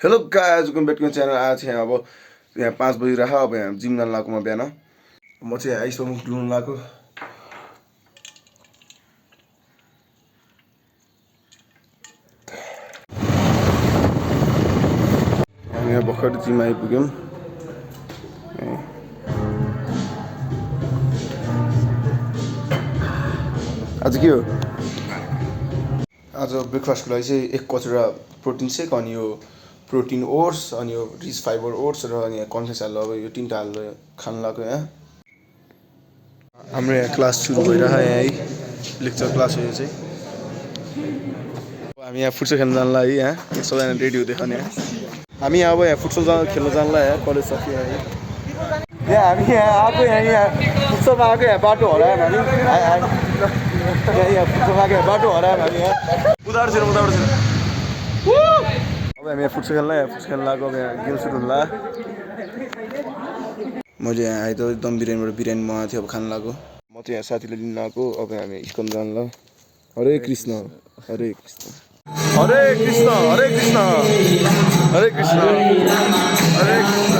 Hello guys welcome back to channel. आज चाहिँ अब यहाँ 5 बजिरहेको अब यहाँ जिम जान लागेको म बिहान। म चाहिँ आइसो मुख धुन लागेको। हामी यहाँ भर्खर जिम आइपुग्यौँ। आज के हो? आज ब्रेकफास्टको लागि चाहिँ एक कचौरा प्रोटिन सेक अनि यो प्रोटिन ओट्स अनि यो रिच फाइबर ओट्स र अनि कन्फ्लेक्स हाल्नु। अब यो तीनटा हालेर खानु लाग्यो। यहाँ हाम्रो यहाँ क्लास सुरु भइरहेको यहाँ है, लेक्चर क्लास हो यो चाहिँ। हामी यहाँ फुटसल खेल्न जानलाई यहाँ सबैजना रेडी हुँदै खाने। हामी अब यहाँ फुटसल खेल्न जानलाई यहाँ कलेज सकियो है। यहाँ हामी यहाँ आएको यहाँ फुटसलमा आएको यहाँ बाटो हरायौँ हामी। यहाँ फुटसलमा आएको बाटो हरायौँ हामी यहाँ उदाहरण छैन। अब हामी यहाँ फुटसल खेल्न लागेको। अब यहाँ गेम सुरु हुन्ला। मैले यहाँ आए त दम बिरयानीबाट बिरयानी मगाएको थियो, अब खानु लाग्यो। म चाहिँ यहाँ साथीले लिन आएको। अब हामी इस्कन जानला। हरे कृष्ण हरे कृष्ण हरे कृष्ण हरे कृष्ण हरे कृष्ण हरे कृष्ण।